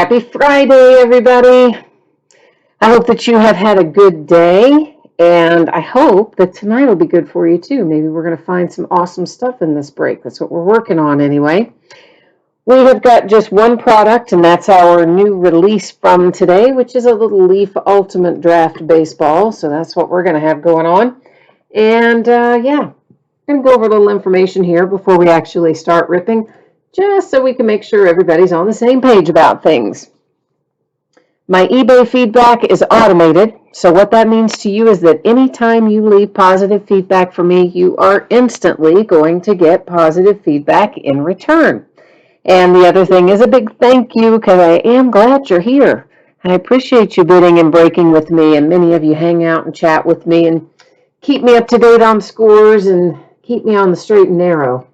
Happy Friday, everybody. I hope that you have had a good day, and I hope that tonight will be good for you too. Maybe we're going to find some awesome stuff in this break. That's what we're working on anyway. We have got just one product, and that's our new release from today, which is a little Leaf Ultimate Draft Baseball. So that's what we're going to have going on. And yeah, I'm going to go over a little information here before we actually start ripping, just so we can make sure everybody's on the same page about things. My eBay feedback is automated, so what that means to you is that anytime you leave positive feedback for me, you are instantly going to get positive feedback in return. And the other thing is a big thank you, because I am glad you're here. I appreciate you bidding and breaking with me, and many of you hang out and chat with me and keep me up to date on scores and keep me on the straight and narrow.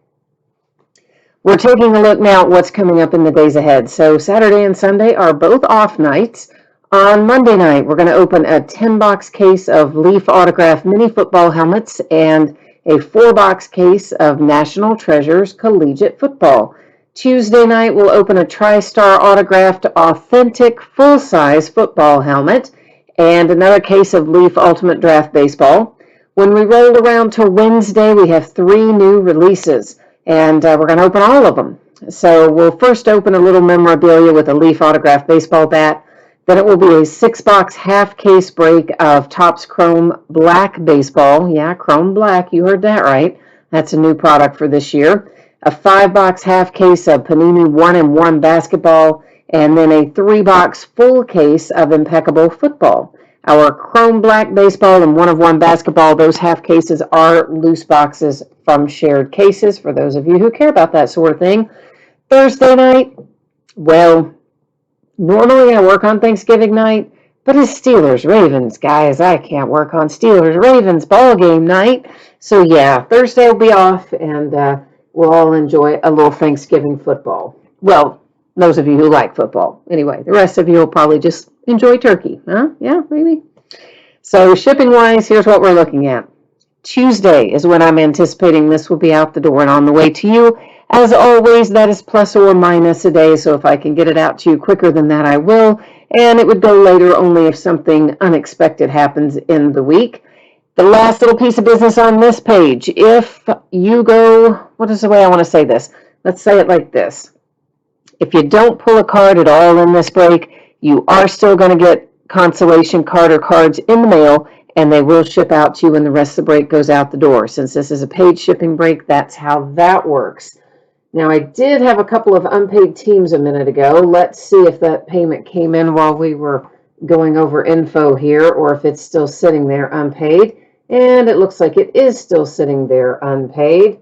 We're taking a look now at what's coming up in the days ahead. So Saturday and Sunday are both off nights. On Monday night, we're going to open a 10-box case of Leaf Autograph mini football helmets and a 4-box case of National Treasures Collegiate Football. Tuesday night, we'll open a TriStar autographed authentic full-size football helmet and another case of Leaf Ultimate Draft Baseball. When we roll around to Wednesday, we have 3 new releases. And we're going to open all of them. So we'll first open a little memorabilia with a Leaf Autograph baseball bat. Then it will be a 6-box half case break of Topps Chrome Black baseball. Yeah, Chrome Black, you heard that right. That's a new product for this year. A 5-box half case of Panini 1-and-1 basketball. And then a 3-box full case of Impeccable football. Our Chrome Black baseball and 1-of-1 basketball, those half cases are loose boxes from shared cases for those of you who care about that sort of thing. Thursday night, well, normally I work on Thanksgiving night, but it's Steelers-Ravens, guys. I can't work on Steelers-Ravens ball game night. So yeah, Thursday will be off, and we'll all enjoy a little Thanksgiving football. Well, those of you who like football. Anyway, the rest of you will probably just enjoy turkey. Huh? Yeah, maybe. So shipping-wise, here's what we're looking at. Tuesday is when I'm anticipating this will be out the door and on the way to you. As always, that is plus or minus a day, so if I can get it out to you quicker than that, I will. And it would go later only if something unexpected happens in the week. The last little piece of business on this page, if you go, what is the way I want to say this? Let's say it like this. If you don't pull a card at all in this break, you are still going to get consolation card or cards in the mail, and they will ship out to you when the rest of the break goes out the door. Since this is a paid shipping break, that's how that works. Now, I did have a couple of unpaid teams a minute ago. Let's see if that payment came in while we were going over info here, or if it's still sitting there unpaid. And it looks like it is still sitting there unpaid.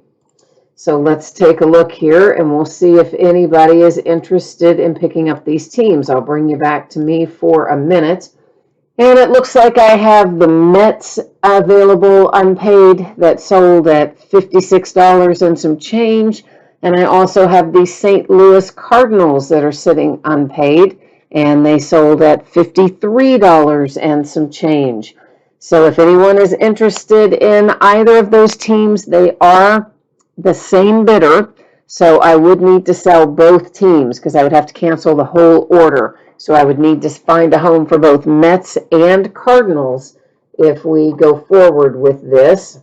So let's take a look here, and we'll see if anybody is interested in picking up these teams. I'll bring you back to me for a minute. And it looks like I have the Mets available unpaid that sold at $56 and some change. And I also have the St. Louis Cardinals that are sitting unpaid, and they sold at $53 and some change. So if anyone is interested in either of those teams, they are the same bidder. So I would need to sell both teams because I would have to cancel the whole order. So I would need to find a home for both Mets and Cardinals if we go forward with this.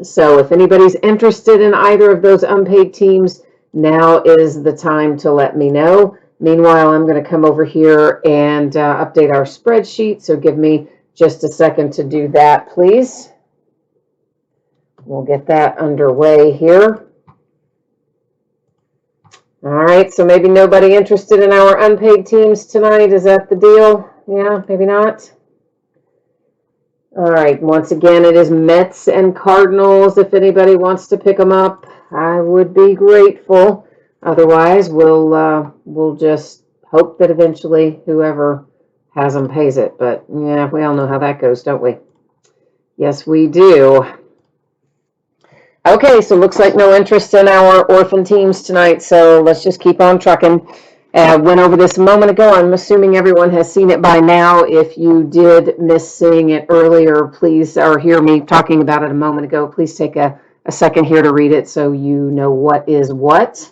So if anybody's interested in either of those unpaid teams, now is the time to let me know. Meanwhile, I'm going to come over here and update our spreadsheet. So give me just a second to do that, please. We'll get that underway here. All right, so maybe nobody interested in our unpaid teams tonight. Is that the deal? Yeah, maybe not. All right, once again, it is Mets and Cardinals. If anybody wants to pick them up, I would be grateful. Otherwise, we'll just hope that eventually whoever has them pays it. But yeah, we all know how that goes, don't we? Yes, we do. Okay, so looks like no interest in our orphan teams tonight, so let's just keep on trucking. Went over this a moment ago. I'm assuming everyone has seen it by now. If you did miss seeing it earlier, please, or hear me talking about it a moment ago, please take a second here to read it so you know what is what.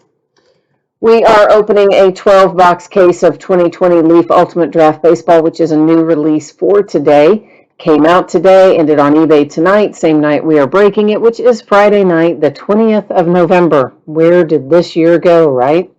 We are opening a 12-box case of 2020 Leaf Ultimate Draft Baseball, which is a new release for today. Came out today, ended on eBay tonight, same night we are breaking it, which is Friday night, the 20th of November. Where did this year go, right?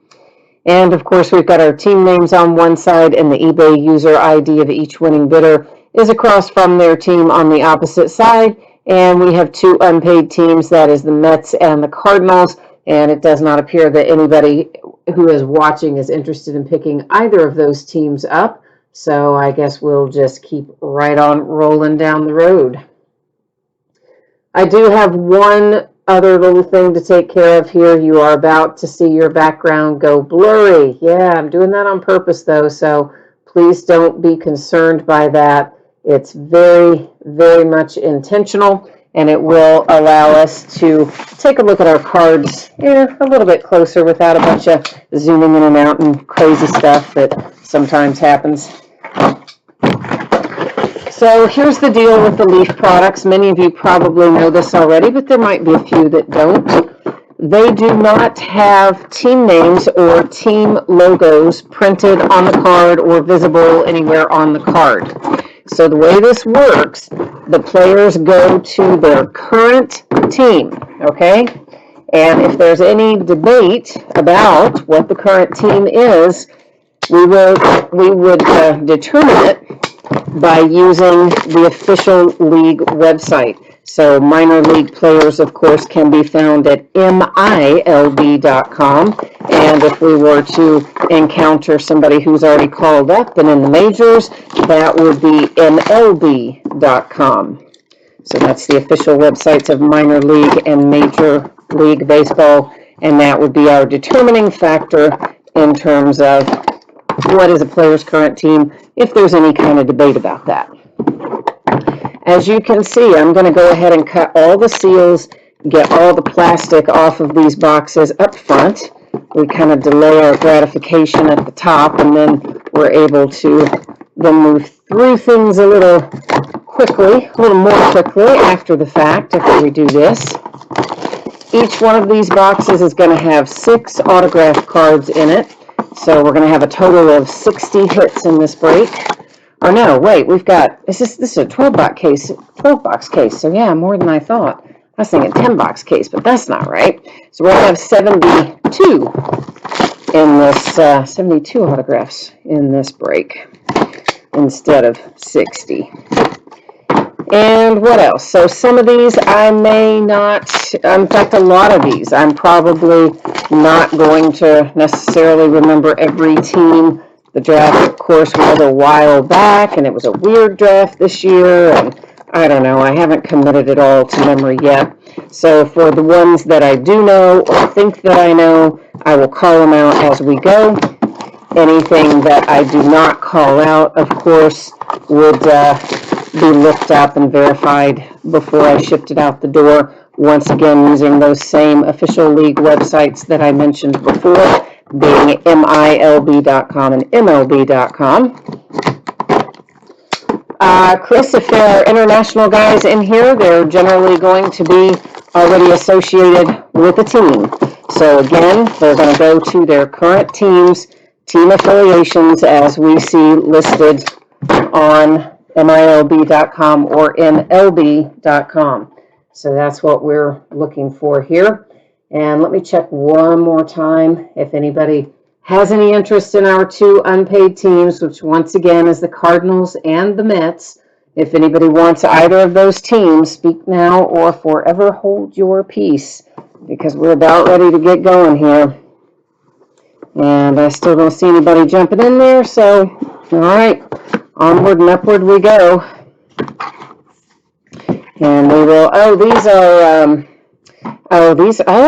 And of course, we've got our team names on one side, and the eBay user ID of each winning bidder is across from their team on the opposite side. And we have two unpaid teams, that is the Mets and the Cardinals. And it does not appear that anybody who is watching is interested in picking either of those teams up. So I guess we'll just keep right on rolling down the road. I do have one other little thing to take care of here. You are about to see your background go blurry. Yeah, I'm doing that on purpose though, so please don't be concerned by that. It's very, very much intentional, and it will allow us to take a look at our cards a little bit closer without a bunch of zooming in and out and crazy stuff that sometimes happens. So here's the deal with the Leaf products. Many of you probably know this already, but there might be a few that don't. They do not have team names or team logos printed on the card or visible anywhere on the card. So the way this works, the players go to their current team, okay? And if there's any debate about what the current team is, we would determine it by using the official league website. So minor league players, of course, can be found at MILB.com. And if we were to encounter somebody who's already called up and in the majors, that would be MLB.com. So that's the official websites of minor league and major league baseball. And that would be our determining factor in terms of what is a player's current team, if there's any kind of debate about that. As you can see, I'm going to go ahead and cut all the seals, get all the plastic off of these boxes up front. We kind of delay our gratification at the top, and then we're able to then move through things a little more quickly after the fact, after we do this. Each one of these boxes is going to have 6 autograph cards in it. So we're going to have a total of 60 hits in this break. Or no, wait, we've got, this is a 12-box case. So yeah, more than I thought. I was thinking 10-box case, but that's not right. So we're going to have 72 in this, 72 autographs in this break instead of 60. And what else? So some of these I may not, in fact, a lot of these, I'm probably not going to necessarily remember every team. The draft, of course, was a while back, and it was a weird draft this year, and I don't know, I haven't committed it all to memory yet. So for the ones that I do know or think that I know, I will call them out as we go. Anything that I do not call out, of course, would be looked up and verified before I shipped it out the door. Once again, using those same official league websites that I mentioned before, being MILB.com and MLB.com. Chris, if there are international guys in here, they're generally going to be already associated with a team. So again, they're going to go to their current teams, team affiliations, as we see listed on MILB.com or MLB.com. So that's what we're looking for here. And let me check one more time if anybody has any interest in our 2 unpaid teams, which once again is the Cardinals and the Mets. If anybody wants either of those teams, speak now or forever hold your peace, because we're about ready to get going here. And I still don't see anybody jumping in there, so all right, onward and upward we go. And we will,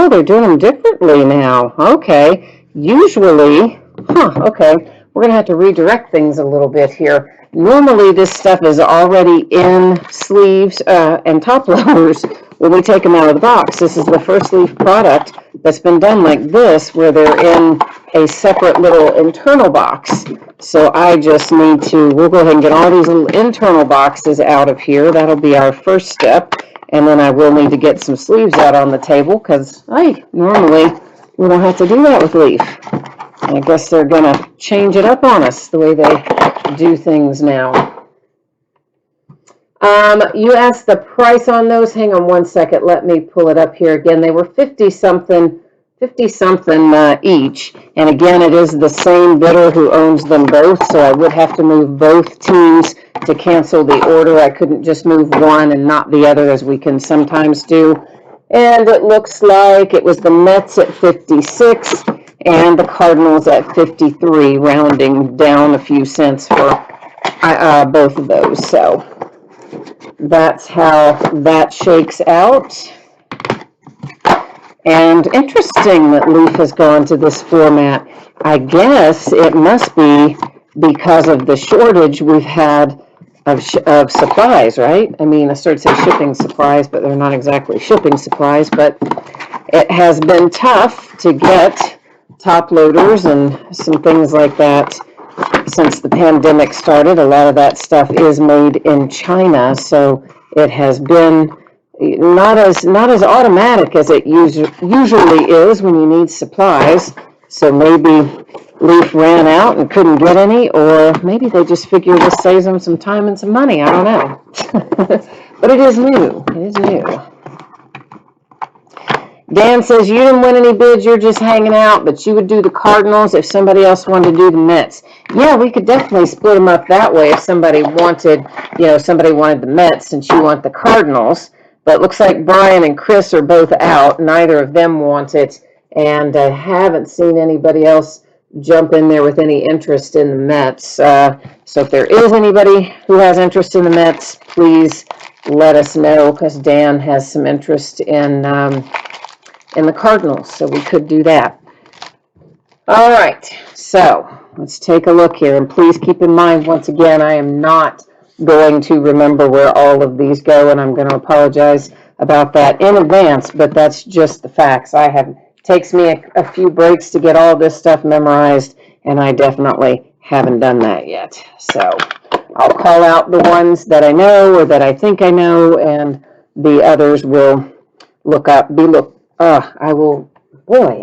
they're doing them differently now. Okay, usually, okay, we're going to have to redirect things a little bit here. Normally this stuff is already in sleeves and top loaders when we take them out of the box. This is the first Leaf product that's been done like this, where they're in a separate little internal box. So I just need to, we'll go ahead and get all these little internal boxes out of here. That'll be our first step. And then I will need to get some sleeves out on the table, because I normally we don't have to do that with Leaf. I guess they're going to change it up on us the way they do things now. You asked the price on those. Hang on one second. Let me pull it up here again. They were 50-something each. And again, it is the same bidder who owns them both, so I would have to move both teams to cancel the order. I couldn't just move one and not the other, as we can sometimes do. And it looks like it was the Mets at 56 and the Cardinals at 53, rounding down a few cents for both of those. So that's how that shakes out. And interesting that Leaf has gone to this format. I guess it must be because of the shortage we've had of supplies, right? I mean, I started to say shipping supplies, but they're not exactly shipping supplies, but it has been tough to get top loaders and some things like that since the pandemic started. A lot of that stuff is made in China, so it has been not as automatic as it usually is when you need supplies. So maybe Leaf ran out and couldn't get any, or maybe they just figured this saves them some time and some money. I don't know. But it is new. It is new. Dan says, you didn't win any bids, you're just hanging out, but you would do the Cardinals if somebody else wanted to do the Mets. Yeah, we could definitely split them up that way if somebody wanted, somebody wanted the Mets since you want the Cardinals. But it looks like Brian and Chris are both out. Neither of them want it, and I haven't seen anybody else jump in there with any interest in the Mets. So if there is anybody who has interest in the Mets, please let us know, because Dan has some interest in the Cardinals, so we could do that. All right, so let's take a look here, and please keep in mind, once again, I am not going to remember where all of these go, and I'm going to apologize about that in advance, but that's just the facts. It takes me a few breaks to get all this stuff memorized, and I definitely haven't done that yet. So I'll call out the ones that I know or that I think I know, and the others will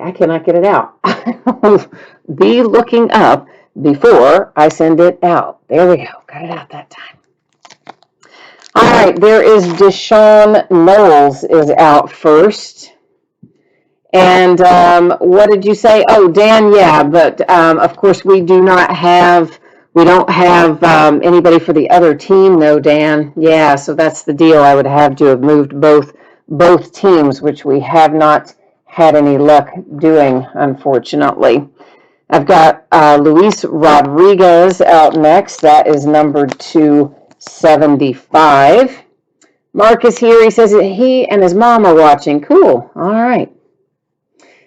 I cannot get it out. I will be looking up before I send it out. There we go. Got it out that time. All right, there is Deshaun Knowles is out first. And what did you say? Oh, Dan, yeah, but of course we don't have anybody for the other team, though, Dan. Yeah, so that's the deal. I would have to have moved both teams, which we have not had any luck doing, unfortunately. I've got Luis Rodriguez out next. That is numbered 275. Mark is here. He says that he and his mom are watching. Cool. All right.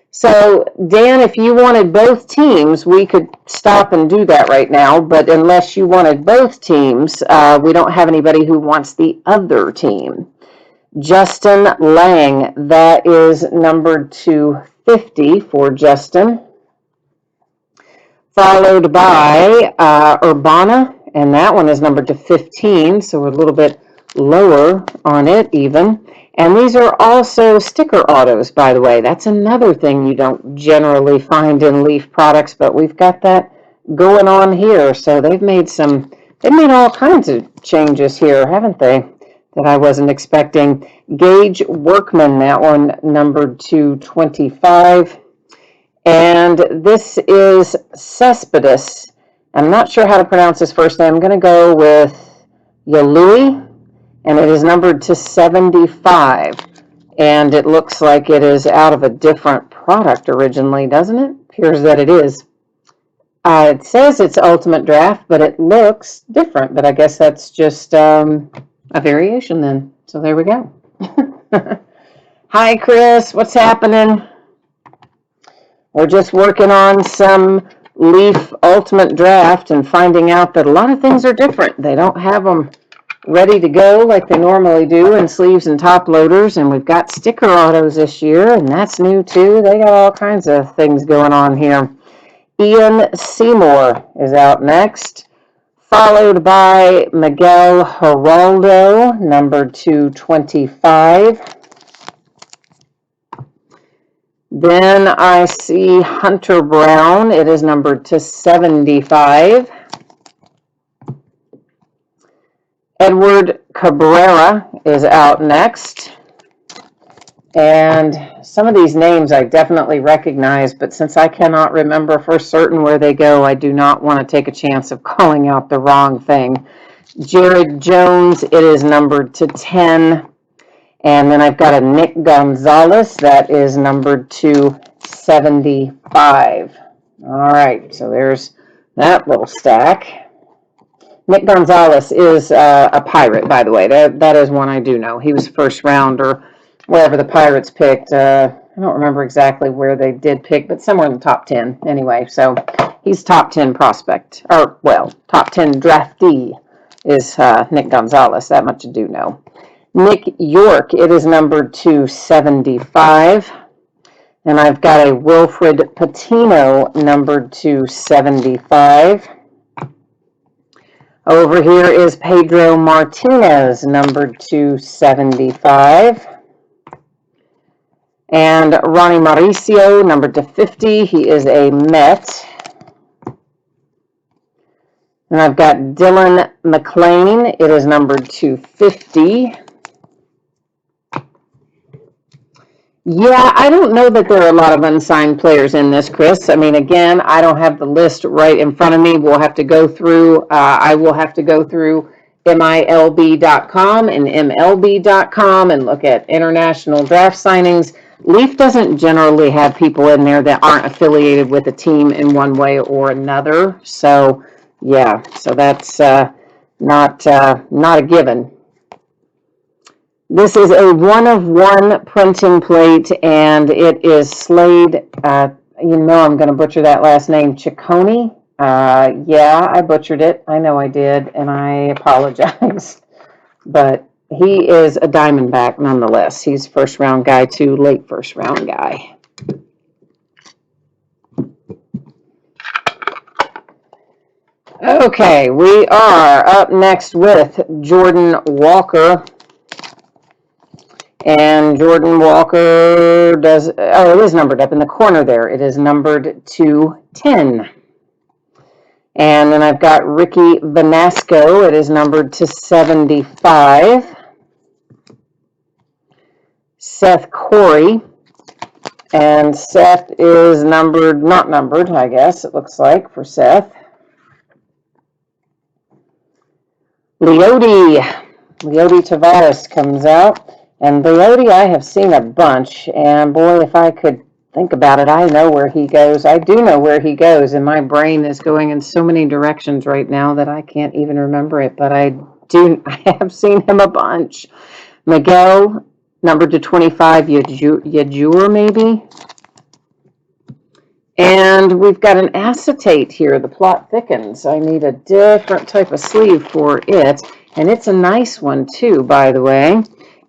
So, Dan, if you wanted both teams, we could stop and do that right now. But unless you wanted both teams, we don't have anybody who wants the other team. Justin Lang, that is numbered 250 for Justin. Followed by Urbana, and that one is numbered to 15, so we're a little bit lower on it even. And these are also sticker autos, by the way. That's another thing you don't generally find in Leaf products, but we've got that going on here. So they've made all kinds of changes here, haven't they, that I wasn't expecting. Gage Workman, that one numbered to 25. And this is Cespedes. I'm not sure how to pronounce his first name. I'm going to go with Yalui, and it is numbered to 75. And it looks like it is out of a different product originally, doesn't it? Appears that it is. It says it's Ultimate Draft, but it looks different. But I guess that's just a variation then. So there we go. Hi, Chris. What's happening? We're just working on some Leaf Ultimate Draft and finding out that a lot of things are different. They don't have them ready to go like they normally do in sleeves and top loaders, and we've got sticker autos this year, and that's new too. They got all kinds of things going on here. Ian Seymour is out next, followed by Miguel Geraldo, number 225. Then I see Hunter Brown. It is numbered to 75. Edward Cabrera is out next. And some of these names I definitely recognize, but since I cannot remember for certain where they go, I do not want to take a chance of calling out the wrong thing. Jared Jones, it is numbered to 10. And then I've got a Nick Gonzalez that is numbered to 75. All right, so there's that little stack. Nick Gonzalez is a Pirate, by the way. That is one I do know. He was first round or wherever the Pirates picked. I don't remember exactly where they did pick, but somewhere in the top 10 anyway. So he's top 10 prospect, or well, top 10 draftee is Nick Gonzalez. That much I do know. Nick York, it is numbered to 75. And I've got a Wilfred Patino numbered to 75. Over here is Pedro Martinez, numbered to 75. And Ronnie Mauricio, numbered to 50. He is a Met. And I've got Dylan McLean. It is numbered to 50. Yeah, I don't know that there are a lot of unsigned players in this, Chris. I mean, again, I don't have the list right in front of me. We'll have to go through, I will have to go through MILB.com and MLB.com and look at international draft signings. Leaf doesn't generally have people in there that aren't affiliated with a team in one way or another. So, yeah, so that's not a given. This is a 1-of-1 printing plate, and it is Slade, you know I'm going to butcher that last name, Ciccone. Yeah, I butchered it. I know I did, and I apologize. But he is a Diamondback nonetheless. He's first-round guy, too, late first-round guy. Okay, we are up next with Jordan Walker. And Jordan Walker does, oh, it is numbered up in the corner there. It is numbered to 10. And then I've got Ricky Vanasco. It is numbered to 75. Seth Corey. And Seth is numbered, not numbered, I guess, it looks like, for Seth. Leody Taveras comes out. And Leody, I have seen a bunch, and boy, if I could think about it, I know where he goes. I do know where he goes, and my brain is going in so many directions right now that I can't even remember it, but I have seen him a bunch. Miguel, numbered to 25, Yajur maybe? And we've got an acetate here. The plot thickens. I need a different type of sleeve for it, and it's a nice one too, by the way,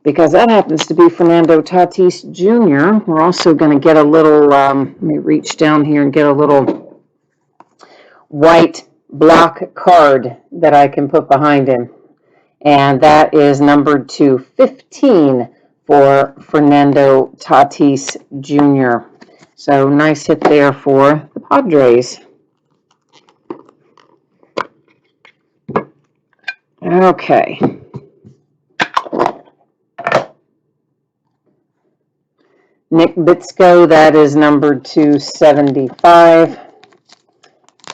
because that happens to be Fernando Tatis Jr. We're also going to get a little, let me reach down here and get a little white block card that I can put behind him. And that is numbered to 15 for Fernando Tatis Jr. So nice hit there for the Padres. Okay. Nick Bitsko, that is numbered to 75.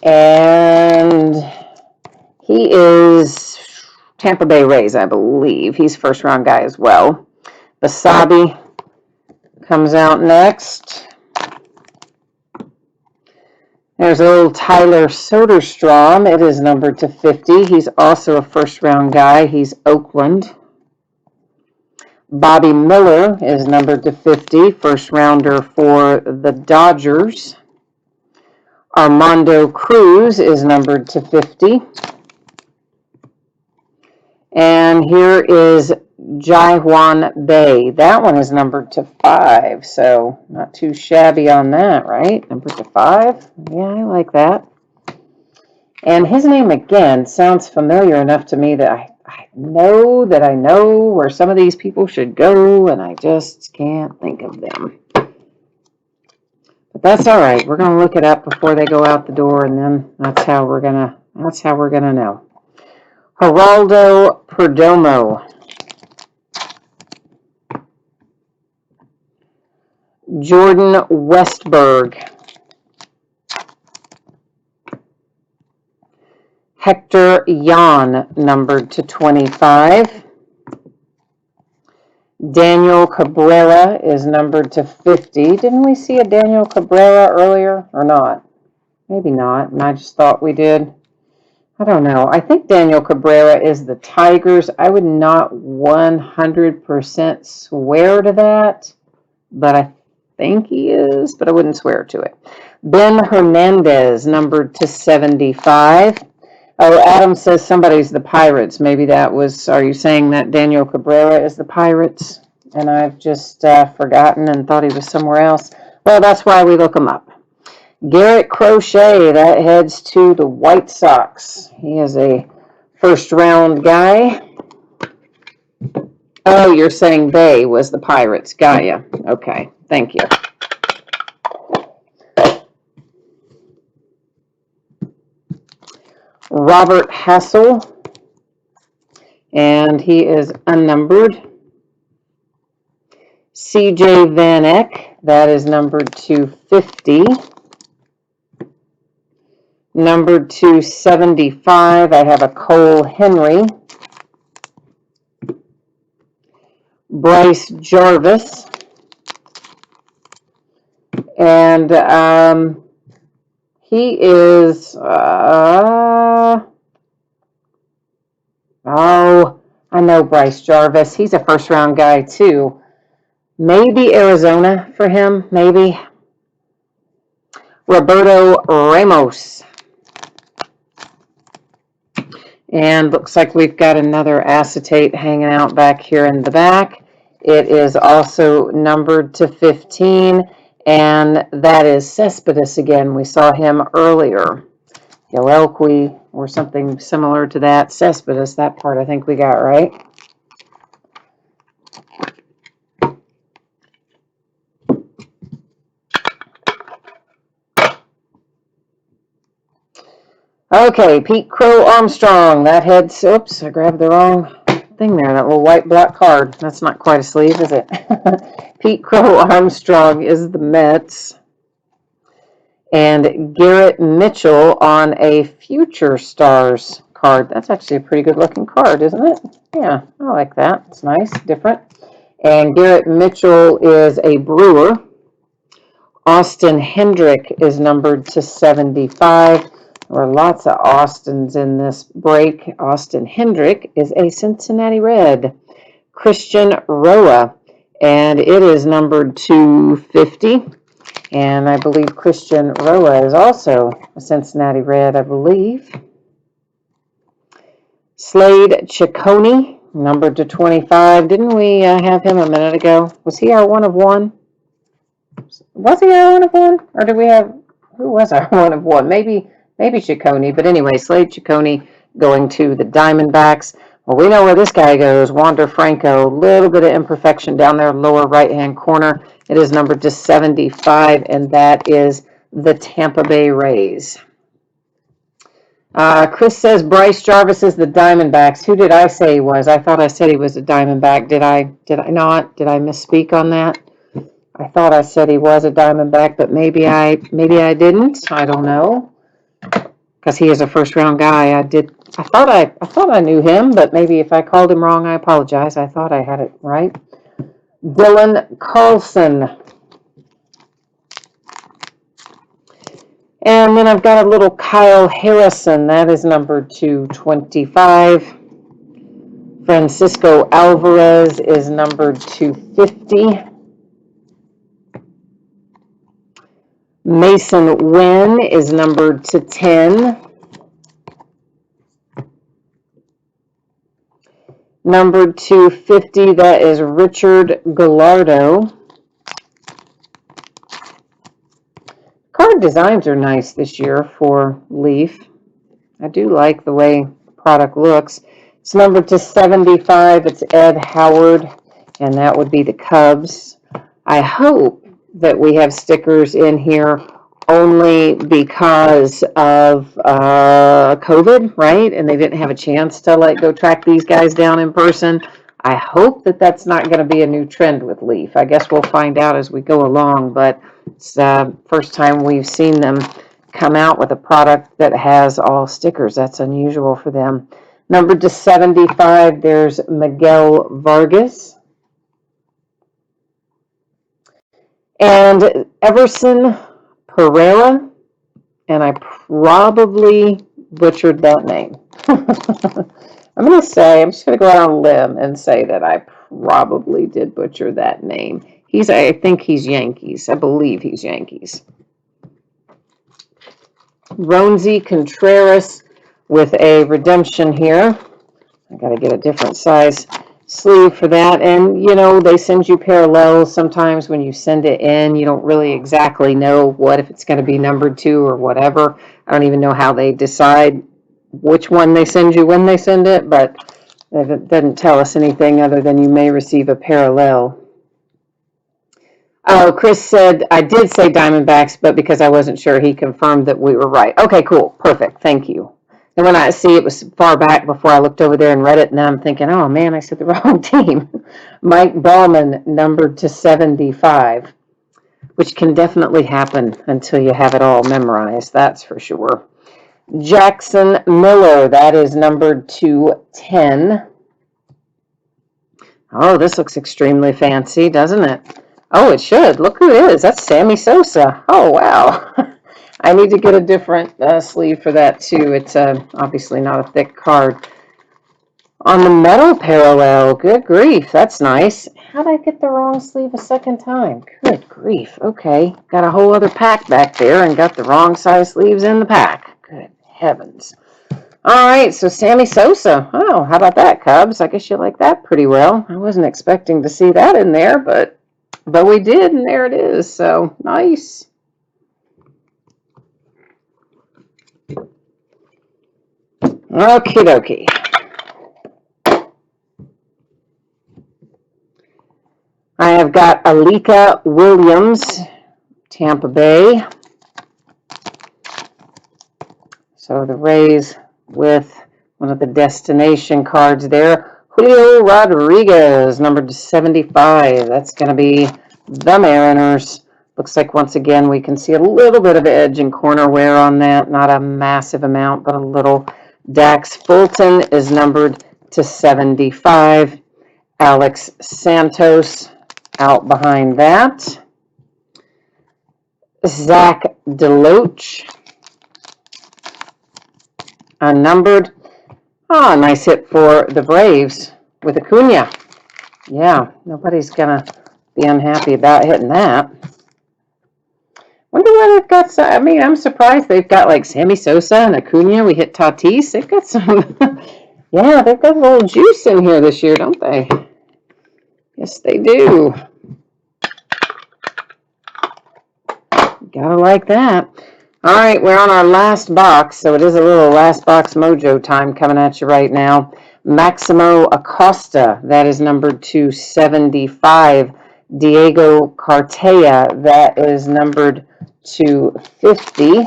And he is Tampa Bay Rays, I believe. He's first round guy as well. Basabe comes out next. There's a little Tyler Soderstrom. It is numbered to 50. He's also a first round guy. He's Oakland. Bobby Miller is numbered to 50, first rounder for the Dodgers. Armando Cruz is numbered to 50. And here is Jaiwan Bay. That one is numbered to 5, so not too shabby on that, right? Numbered to 5. Yeah, I like that. And his name, again, sounds familiar enough to me that I know where some of these people should go, and I just can't think of them. But that's all right. We're going to look it up before they go out the door, and then that's how we're gonna know. Geraldo Perdomo, Jordan Westberg, Hector Yan, numbered to 25. Daniel Cabrera is numbered to 50. Didn't we see a Daniel Cabrera earlier or not? Maybe not, and I just thought we did. I don't know. I think Daniel Cabrera is the Tigers. I would not 100% swear to that, but I think he is, but I wouldn't swear to it. Ben Hernandez, numbered to 75. Oh, Adam says somebody's the Pirates. Maybe that was, are you saying that Daniel Cabrera is the Pirates? And I've just forgotten and thought he was somewhere else. Well, that's why we look him up. Garrett Crochet, that heads to the White Sox. He is a first-round guy. Oh, you're saying they was the Pirates. Got ya. Okay, thank you. Robert Hassel, and he is unnumbered. CJ Van Eck, that is numbered to 50. Numbered to 75, I have a Cole Henry. Bryce Jarvis. And he is, oh, I know Bryce Jarvis. He's a first-round guy, too. Maybe Arizona for him, maybe. Roberto Ramos. And looks like we've got another acetate hanging out back here in the back. It is also numbered to 15, and that is Cespedes again. We saw him earlier. Yoelqui or something similar to that. Cespedes, that part I think we got right. Okay, Pete Crow Armstrong. That heads, oops, I grabbed the wrong thing there. That little white black card. That's not quite a sleeve, is it? Pete Crow Armstrong is the Mets. And Garrett Mitchell on a Future Stars card. That's actually a pretty good looking card, isn't it? Yeah, I like that. It's nice, different. And Garrett Mitchell is a Brewer. Austin Hendrick is numbered to 75. There are lots of Austins in this break. Austin Hendrick is a Cincinnati Red. Christian Roa, and it is numbered to 50. And I believe Christian Roa is also a Cincinnati Red, I believe. Slade Ciccone, numbered to 25. Didn't we have him a minute ago? Was he our 1 of 1? Was he our 1 of 1? Or did we have, who was our 1 of 1? Maybe Ciccone. But anyway, Slade Ciccone going to the Diamondbacks. Well, we know where this guy goes. Wander Franco, a little bit of imperfection down there, lower right-hand corner. It is numbered to 75, and that is the Tampa Bay Rays. Chris says Bryce Jarvis is the Diamondbacks. Who did I say he was? I thought I said he was a Diamondback. Did I not? Did I misspeak on that? I thought I said he was a Diamondback, but maybe I didn't. I don't know, because he is a first-round guy. I thought I knew him, but maybe if I called him wrong, I apologize. I thought I had it right. Dylan Carlson. And then I've got a little Kyle Harrison. That is numbered to 25. Francisco Alvarez is numbered to 50. Mason Wynn is numbered to 10. Numbered to 50, that is Richard Gallardo. Card designs are nice this year for Leaf. I do like the way the product looks. It's numbered to 75. It's Ed Howard, and that would be the Cubs. I hope that we have stickers in here only because of COVID, right? And they didn't have a chance to like go track these guys down in person. I hope that that's not going to be a new trend with Leaf. I guess we'll find out as we go along, but it's the first time we've seen them come out with a product that has all stickers. That's unusual for them. Number to 75, there's Miguel Vargas. And Everson Pereira, and I probably butchered that name. I'm just going to go out on a limb and say that I probably did butcher that name. I think he's Yankees. I believe he's Yankees. Roansy Contreras with a redemption here. I got to get a different size sleeve for that. And, you know, they send you parallels sometimes when you send it in. You don't really exactly know if it's going to be numbered to or whatever. I don't even know how they decide which one they send you when they send it, but it doesn't tell us anything other than you may receive a parallel. Oh, Chris said, I did say Diamondbacks, but because I wasn't sure, he confirmed that we were right. Okay, cool. Perfect. Thank you. And when I see it was far back before I looked over there and read it, and I'm thinking, oh man, I said the wrong team. Mike Ballman, numbered to 75, which can definitely happen until you have it all memorized, that's for sure. Jackson Miller, that is numbered to 10. Oh, this looks extremely fancy, doesn't it? Oh, it should. Look who it is. That's Sammy Sosa. Oh, wow. I need to get a different sleeve for that, too. It's obviously not a thick card. On the metal parallel, good grief. That's nice. How did I get the wrong sleeve a second time? Good grief. Okay. Got a whole other pack back there and got the wrong size sleeves in the pack. Good heavens. All right, so Sammy Sosa. Oh, how about that, Cubs? I guess you like that pretty well. I wasn't expecting to see that in there, but we did, and there it is. So nice. Okie dokie. I have got Alika Williams, Tampa Bay. So the Rays with one of the destination cards there. Julio Rodriguez, numbered to 75. That's going to be the Mariners. Looks like once again we can see a little bit of edge and corner wear on that. Not a massive amount, but a little. Dax Fulton is numbered to 75. Alex Santos out behind that. Zach Deloach, unnumbered. Oh, nice hit for the Braves with Acuna. Yeah, nobody's going to be unhappy about hitting that. Wonder why they've got some. I mean, I'm surprised they've got like Sammy Sosa and Acuna. We hit Tatis. They've got some. Yeah, they've got a little juice in here this year, don't they? Yes, they do. Gotta like that. All right, we're on our last box, so it is a little last box mojo time coming at you right now. Maximo Acosta, that is numbered to 75. Diego Cartaya, that is numbered to 50.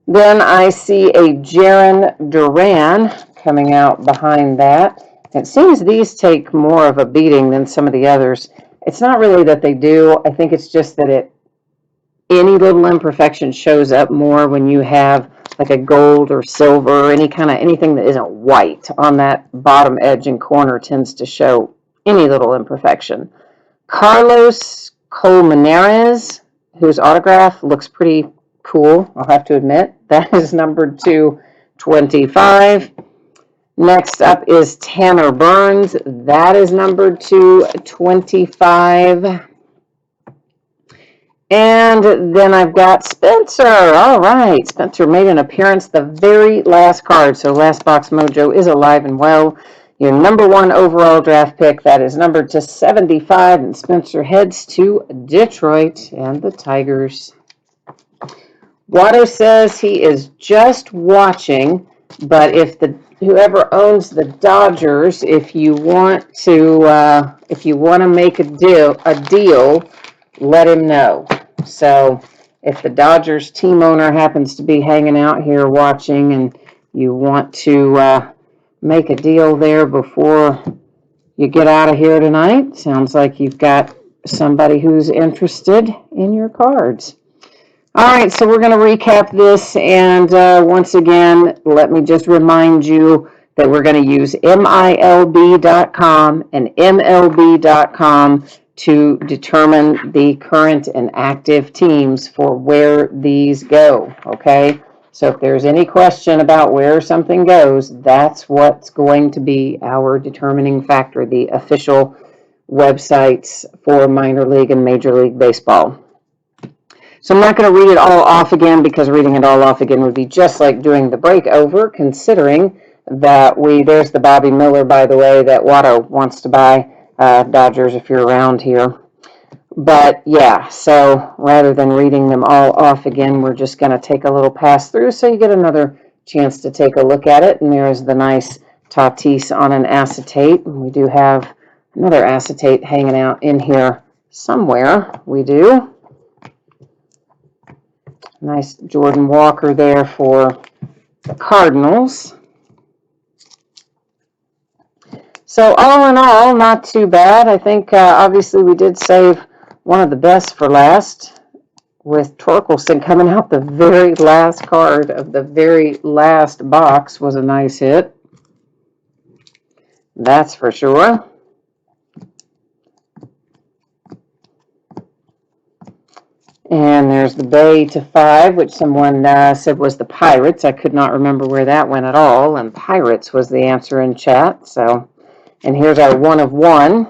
Then I see a Jarren Duran coming out behind that. It seems these take more of a beating than some of the others. It's not really that they do. I think it's just that any little imperfection shows up more when you have like a gold or silver or anything that isn't white on that bottom edge and corner tends to show any little imperfection. Carlos Colmenares, whose autograph looks pretty cool, I'll have to admit. That is numbered to 25. Next up is Tanner Burns. That is numbered to 25. And then I've got Spencer. All right, Spencer made an appearance the very last card. So Last Box Mojo is alive and well. Your number 1 overall draft pick, that is numbered to 75. And Spencer heads to Detroit and the Tigers. Watto says he is just watching But if whoever owns the Dodgers, if you want to make a deal, let him know. So if the Dodgers team owner happens to be hanging out here watching, and you want to make a deal there before you get out of here tonight, sounds like you've got somebody who's interested in your cards. All right, so we're going to recap this, and once again, let me just remind you that we're going to use MILB.com and MLB.com to determine the current and active teams for where these go, okay? So if there's any question about where something goes, that's what's going to be our determining factor, the official websites for minor league and Major League Baseball. So I'm not going to read it all off again, because reading it all off again would be just like doing the break over, considering that there's the Bobby Miller, by the way, that Watto wants to buy, Dodgers, if you're around here. But yeah, so rather than reading them all off again, we're just going to take a little pass through so you get another chance to take a look at it. And there's the nice Tatis on an acetate. And we do have another acetate hanging out in here somewhere. We do. Nice Jordan Walker there for the Cardinals. So all in all, not too bad. I think obviously we did save one of the best for last, with Torkelson coming out. The very last card of the very last box was a nice hit. That's for sure. And there's the Bay to 5, which someone said was the Pirates. I could not remember where that went at all, and Pirates was the answer in chat. So, and here's our 1 of 1.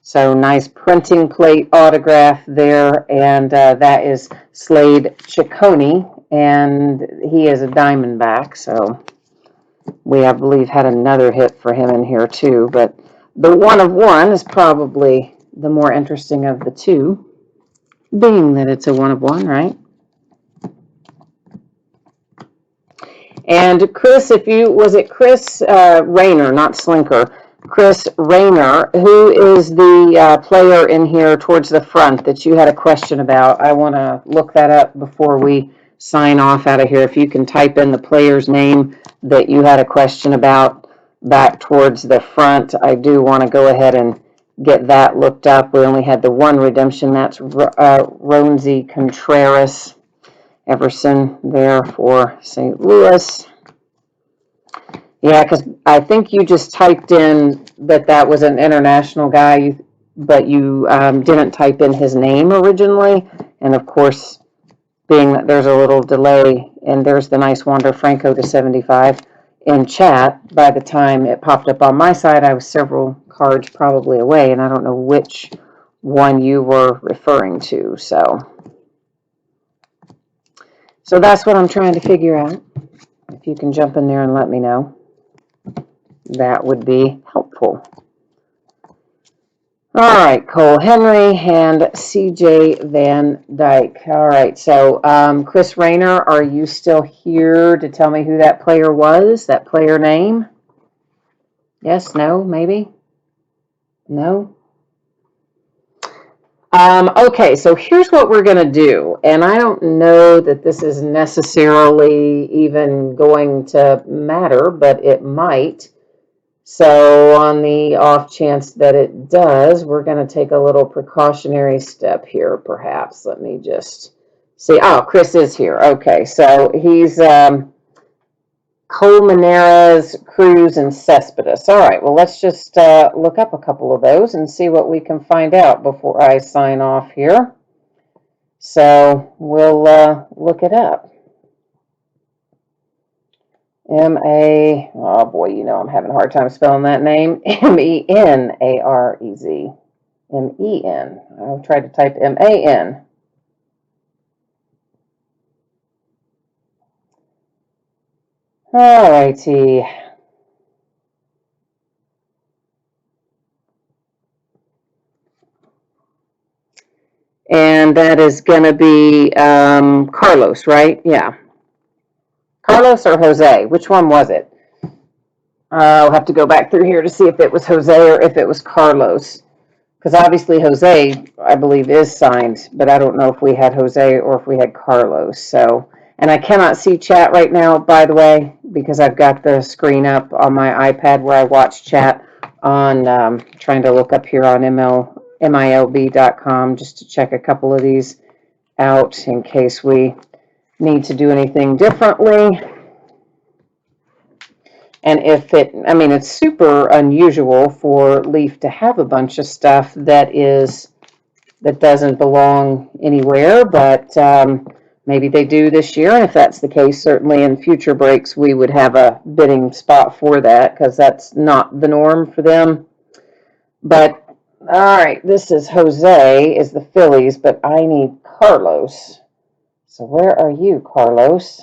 So nice printing plate autograph there, and that is Slade Ciccone, and he is a Diamondback. So we, I believe, had another hit for him in here too. But the 1 of 1 is probably the more interesting of the two, being that it's a 1 of 1, right? And Chris, was it Chris Rayner, not Slinker, Chris Rayner, who is the player in here towards the front that you had a question about? I want to look that up before we sign off out of here. If you can type in the player's name that you had a question about back towards the front, I do want to go ahead and get that looked up. We only had the one redemption. That's Roansy Contreras Everson there for St. Louis. Yeah, because I think you just typed in that was an international guy, but you didn't type in his name originally. And of course, being that there's a little delay, and there's the nice Wander Franco to 75 in chat, by the time it popped up on my side, I was several cards probably away, and I don't know which one you were referring to. So that's what I'm trying to figure out. If you can jump in there and let me know, that would be helpful. All right, Cole Henry and CJ Van Dyke. All right, so Chris Rayner, are you still here to tell me who that player was, that player name? Yes, no, maybe? No? Okay, so here's what we're going to do, and I don't know that this is necessarily even going to matter, but it might. So on the off chance that it does, we're going to take a little precautionary step here, perhaps. Let me just see. Oh, Chris is here. Okay, so he's Colmenares, Cruz, and Cespedes. All right, well, let's just look up a couple of those and see what we can find out before I sign off here. So we'll look it up. Oh boy, I'm having a hard time spelling that name. Menarez. Men. I tried to type MAN. All righty. And that is going to be Carlos, right? Yeah. Carlos or Jose? Which one was it? I'll have to go back through here to see if it was Jose or if it was Carlos. Because obviously Jose, I believe, is signed, but I don't know if we had Jose or if we had Carlos. So, and I cannot see chat right now, by the way, because I've got the screen up on my iPad where I watch chat on trying to look up here on MILB.com just to check a couple of these out in case we need to do anything differently. And if it, I mean, it's super unusual for Leaf to have a bunch of stuff that doesn't belong anywhere, but maybe they do this year. And if that's the case, certainly in future breaks, we would have a bidding spot for that because that's not the norm for them. But all right, this is Jose, is the Phillies, but I need Carlos. So where are you, Carlos?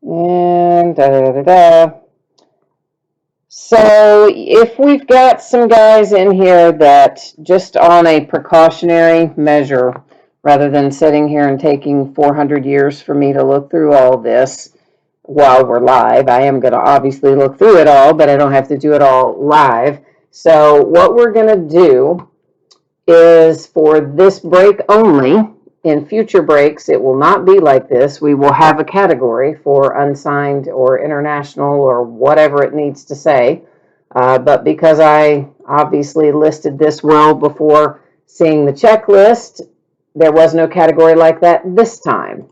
And So if we've got some guys in here that just on a precautionary measure, rather than sitting here and taking 400 years for me to look through all this while we're live, I am going to obviously look through it all, but I don't have to do it all live. So what we're going to do is for this break only. In future breaks, it will not be like this. We will have a category for unsigned or international or whatever it needs to say. But because I obviously listed this well before seeing the checklist, there was no category like that this time.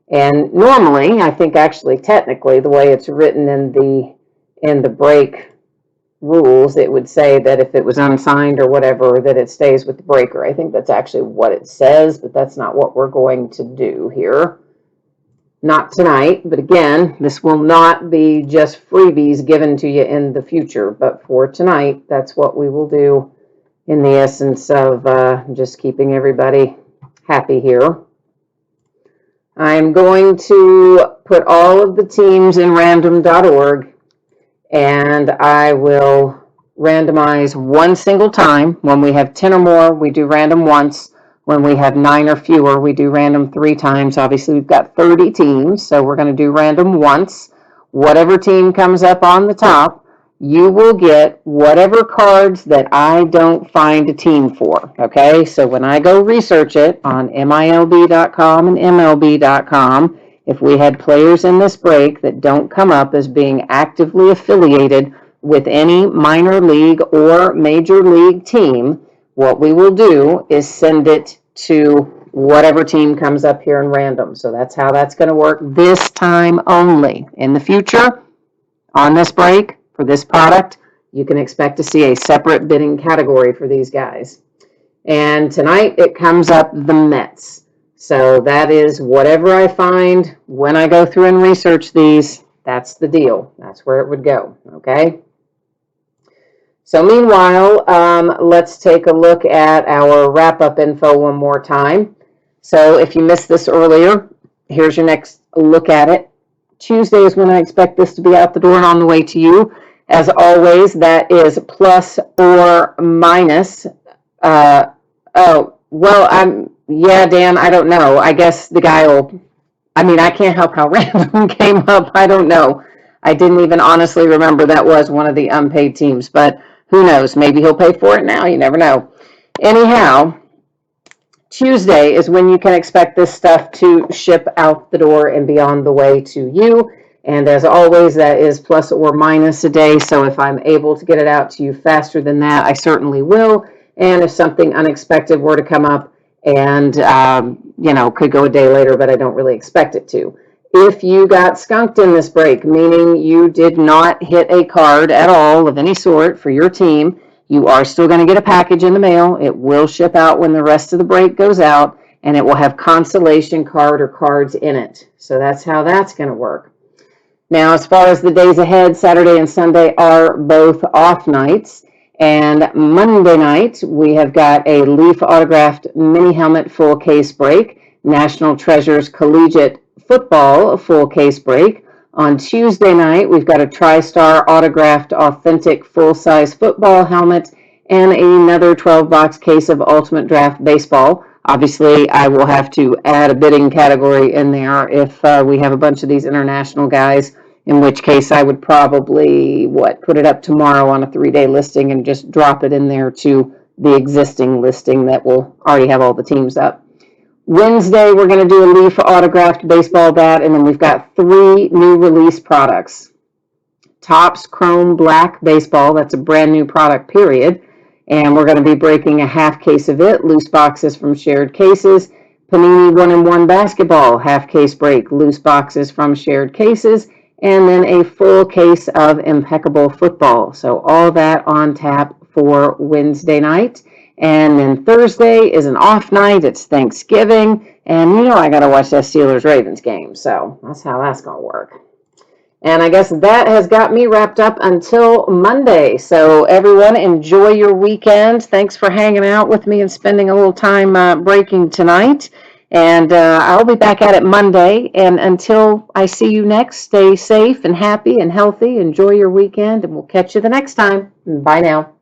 And normally, I think actually technically, the way it's written in the break rules, it would say that if it was unsigned or whatever, that it stays with the breaker. I think that's actually what it says, but that's not what we're going to do here. Not tonight, but again, this will not be just freebies given to you in the future, but for tonight, that's what we will do in the essence of just keeping everybody happy here. I'm going to put all of the teams in random.org. And I will randomize one single time. When we have 10 or more, we do random once. When we have 9 or fewer, we do random 3 times. Obviously, we've got 30 teams, so we're going to do random once. Whatever team comes up on the top, you will get whatever cards that I don't find a team for, okay? So when I go research it on MILB.com and MLB.com, if we had players in this break that don't come up as being actively affiliated with any minor league or major league team, what we will do is send it to whatever team comes up here in random. So that's how that's going to work this time only. In the future, on this break, for this product, you can expect to see a separate bidding category for these guys. And tonight, it comes up the Mets. So that is whatever I find when I go through and research these, that's the deal. That's where it would go, okay? So meanwhile, let's take a look at our wrap-up info one more time. So if you missed this earlier, here's your next look at it. Tuesday is when I expect this to be out the door and on the way to you. As always, that is plus or minus. Yeah, Dan, I don't know. I guess the guy will, I mean, I can't help how random came up. I don't know. I didn't even honestly remember that was one of the unpaid teams, but who knows? Maybe he'll pay for it now. You never know. Anyhow, Tuesday is when you can expect this stuff to ship out the door and be on the way to you. And as always, that is plus or minus a day. So if I'm able to get it out to you faster than that, I certainly will. And if something unexpected were to come up, and, could go a day later, but I don't really expect it to. If you got skunked in this break, meaning you did not hit a card at all of any sort for your team, you are still going to get a package in the mail. It will ship out when the rest of the break goes out, and it will have consolation card or cards in it. So that's how that's going to work. Now, as far as the days ahead, Saturday and Sunday are both off nights. And Monday night, we have got a Leaf autographed mini helmet full case break, National Treasures Collegiate Football full case break. On Tuesday night, we've got a TriStar autographed authentic full-size football helmet and another 12-box case of Ultimate Draft Baseball Obviously, I will have to add a bidding category in there if we have a bunch of these international guys, in which case I would probably, put it up tomorrow on a 3-day listing and just drop it in there to the existing listing that will already have all the teams up. Wednesday, we're going to do a Leaf autographed baseball bat, and then we've got 3 new release products. Topps Chrome Black Baseball, that's a brand new product, period. And we're going to be breaking a half case of it, loose boxes from shared cases. Panini 1-in-1 Basketball, half case break, loose boxes from shared cases. And then a full case of Impeccable Football. So all that on tap for Wednesday night. And then Thursday is an off night. It's Thanksgiving. And I got to watch that Steelers-Ravens game. So that's how that's going to work. And I guess that has got me wrapped up until Monday. So everyone, enjoy your weekend. Thanks for hanging out with me and spending a little time breaking tonight. And I'll be back at it Monday. And until I see you next, stay safe and happy and healthy. Enjoy your weekend, and we'll catch you the next time. Bye now.